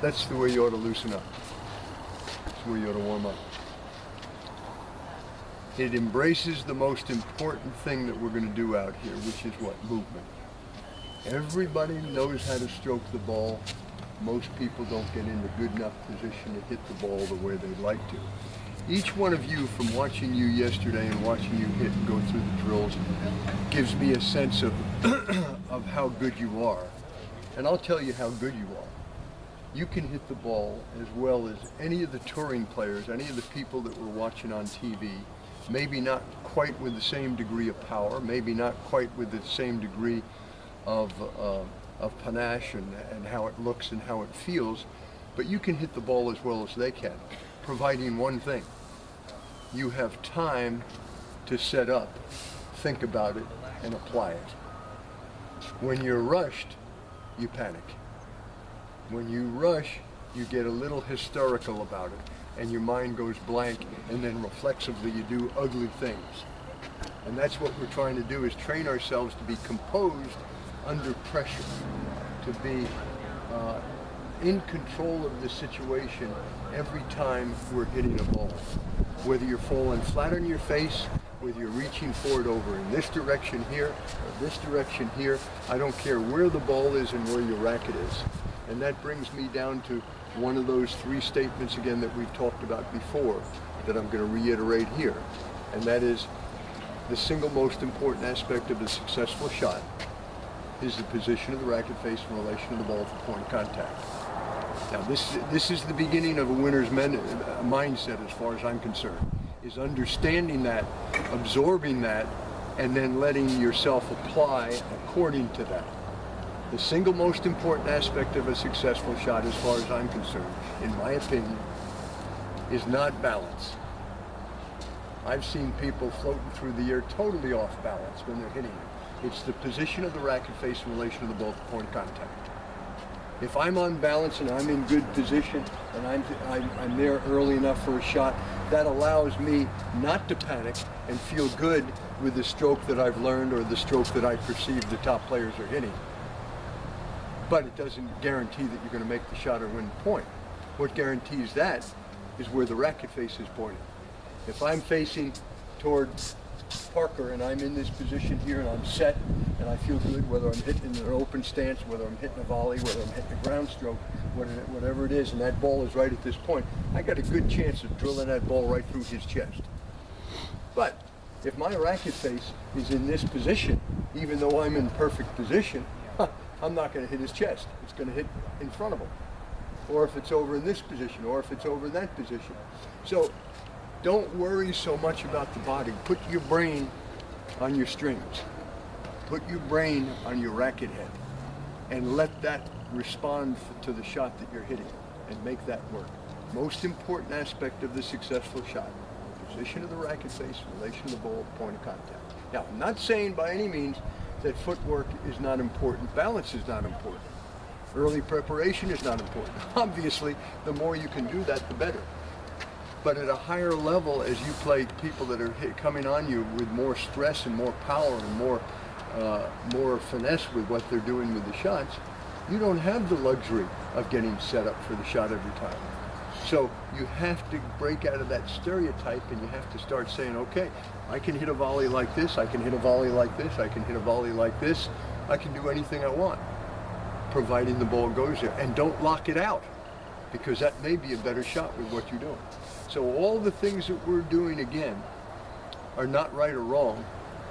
That's the way you ought to loosen up. That's the way you ought to warm up. It embraces the most important thing that we're going to do out here, which is what? Movement. Everybody knows how to stroke the ball. Most people don't get in a good enough position to hit the ball the way they'd like to. Each one of you, from watching you yesterday and watching you hit and go through the drills, gives me a sense of, of how good you are. And I'll tell you how good you are. You can hit the ball as well as any of the touring players, any of the people that we're watching on TV, maybe not quite with the same degree of power, maybe not quite with the same degree of panache and how it looks and how it feels, but you can hit the ball as well as they can, providing one thing. You have time to set up, think about it, and apply it. When you're rushed, you panic. When you rush, you get a little hysterical about it, and your mind goes blank, and then reflexively you do ugly things. And that's what we're trying to do, is train ourselves to be composed under pressure, to be in control of the situation every time we're hitting a ball. Whether you're falling flat on your face, whether you're reaching for it over in this direction here, or this direction here, I don't care where the ball is and where your racket is. And that brings me down to one of those three statements again that we've talked about before that I'm going to reiterate here. And that is, the single most important aspect of a successful shot is the position of the racket face in relation to the ball for point of contact. Now this is the beginning of a winner's mindset as far as I'm concerned, is understanding that, absorbing that, and then letting yourself apply according to that. The single most important aspect of a successful shot, as far as I'm concerned, in my opinion, is not balance. I've seen people floating through the air totally off balance when they're hitting it. It's the position of the racket face in relation to the ball at point of contact. If I'm on balance and I'm in good position and I'm there early enough for a shot, that allows me not to panic and feel good with the stroke that I've learned or the stroke that I perceive the top players are hitting. But it doesn't guarantee that you're going to make the shot or win the point. What guarantees that is where the racket face is pointing. If I'm facing toward Parker and I'm in this position here and I'm set and I feel good, whether I'm hitting in an open stance, whether I'm hitting a volley, whether I'm hitting a ground stroke, whatever it is, and that ball is right at this point, I got a good chance of drilling that ball right through his chest. But if my racket face is in this position, even though I'm in perfect position, I'm not going to hit his chest. It's going to hit in front of him. Or if it's over in this position, or if it's over in that position. So don't worry so much about the body. Put your brain on your strings. Put your brain on your racket head. And let that respond to the shot that you're hitting. And make that work. Most important aspect of the successful shot. Position of the racket face in relation to the ball, point of contact. Now, I'm not saying by any means that footwork is not important, balance is not important, early preparation is not important. Obviously, the more you can do that, the better. But at a higher level, as you play people that are coming on you with more stress and more power and more finesse with what they're doing with the shots, you don't have the luxury of getting set up for the shot every time. So you have to break out of that stereotype and you have to start saying, okay, I can hit a volley like this, I can hit a volley like this, I can hit a volley like this, I can do anything I want, providing the ball goes there. And don't lock it out, because that may be a better shot with what you're doing. So all the things that we're doing, again, are not right or wrong,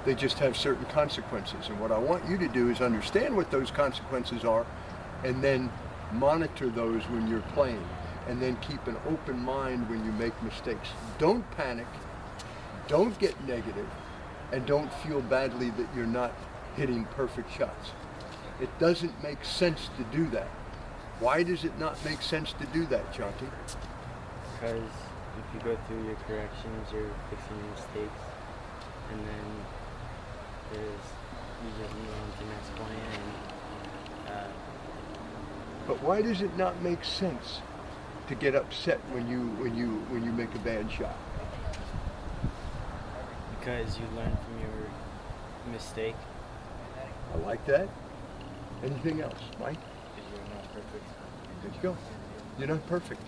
they just have certain consequences. And what I want you to do is understand what those consequences are, and then monitor those when you're playing. And then keep an open mind when you make mistakes. Don't panic, don't get negative, and don't feel badly that you're not hitting perfect shots. It doesn't make sense to do that. Why does it not make sense to do that, Chunky? Because if you go through your corrections, you're fixing your mistakes, and then you just move on to the next point. But why does it not make sense to get upset when you make a bad shot? Because you learn from your mistake. I like that. Anything else, Mike? Because you're not perfect. There you go. You're not perfect.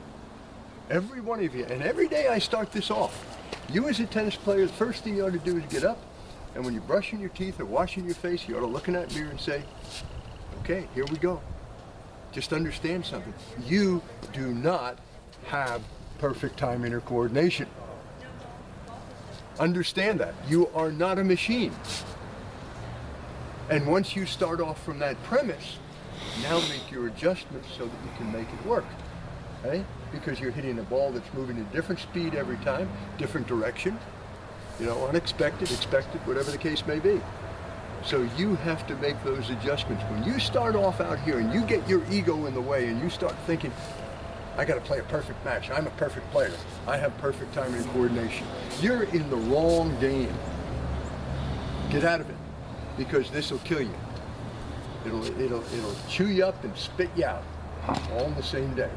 Every one of you, and every day I start this off. You as a tennis player, the first thing you ought to do is get up, and when you're brushing your teeth or washing your face, you ought to look in that mirror and say, okay, here we go. Just understand something. You do not have perfect timing or coordination. Understand that. You are not a machine. And once you start off from that premise, now make your adjustments so that you can make it work. Okay? Because you're hitting a ball that's moving at a different speed every time, different direction, unexpected, expected, whatever the case may be. So you have to make those adjustments. When you start off out here and you get your ego in the way and you start thinking, I got to play a perfect match. I'm a perfect player. I have perfect timing and coordination. You're in the wrong game. Get out of it, because this will kill you. It'll chew you up and spit you out all in the same day.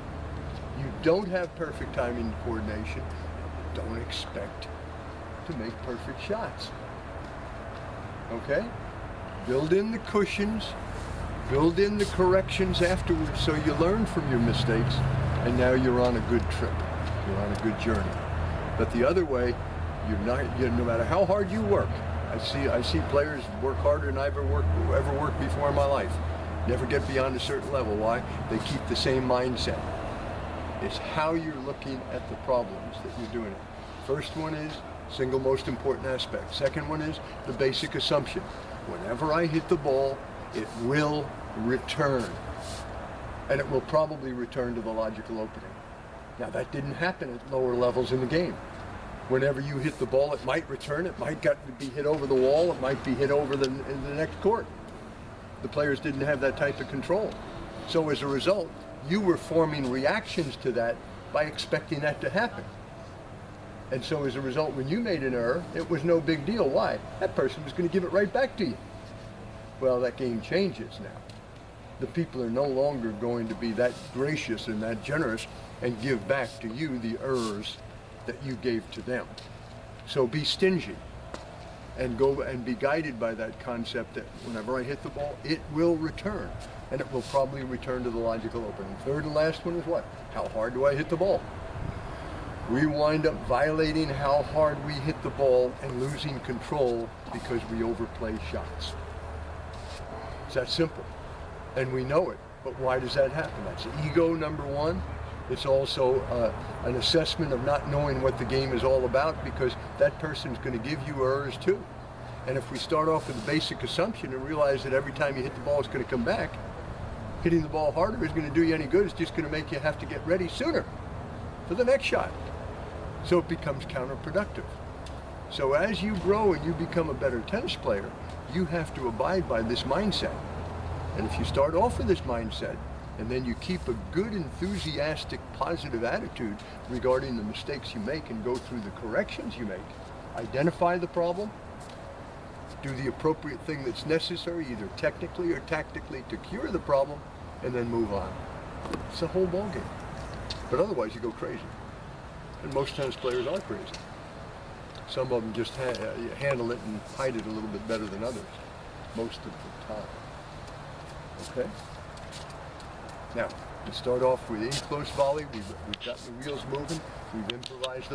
You don't have perfect timing and coordination. Don't expect to make perfect shots. Okay? Build in the cushions, build in the corrections afterwards so you learn from your mistakes, and now you're on a good trip. You're on a good journey. But the other way, no matter how hard you work, I see players work harder than I've ever worked before in my life. Never get beyond a certain level. Why? They keep the same mindset. It's how you're looking at the problems that you're doing it. First one is single most important aspect. Second one is the basic assumption. Whenever I hit the ball, it will return. And it will probably return to the logical opening. Now that didn't happen at lower levels in the game. Whenever you hit the ball, it might return, it might be hit over the wall, it might be hit over in the next court. The players didn't have that type of control. So as a result, you were forming reactions to that by expecting that to happen. And so as a result, when you made an error, it was no big deal. Why? That person was going to give it right back to you. Well, that game changes now. The people are no longer going to be that gracious and that generous and give back to you the errors that you gave to them. So be stingy and go and be guided by that concept that whenever I hit the ball, it will return, and it will probably return to the logical opening. Third and last one is what? How hard do I hit the ball? We wind up violating how hard we hit the ball and losing control because we overplay shots. It's that simple. And we know it. But why does that happen? That's ego, number one. It's also an assessment of not knowing what the game is all about, because that person's going to give you errors too. And if we start off with a basic assumption and realize that every time you hit the ball it's going to come back, hitting the ball harder isn't going to do you any good. It's just going to make you have to get ready sooner for the next shot. So it becomes counterproductive. So as you grow and you become a better tennis player, you have to abide by this mindset. And if you start off with this mindset, and then you keep a good, enthusiastic, positive attitude regarding the mistakes you make and go through the corrections you make, identify the problem, do the appropriate thing that's necessary, either technically or tactically, to cure the problem, and then move on. It's the whole ballgame. But otherwise you go crazy. And most tennis players are crazy. Some of them just handle it and hide it a little bit better than others, most of the time. Okay? Now, we start off with in close volley. We've got the wheels moving. We've improvised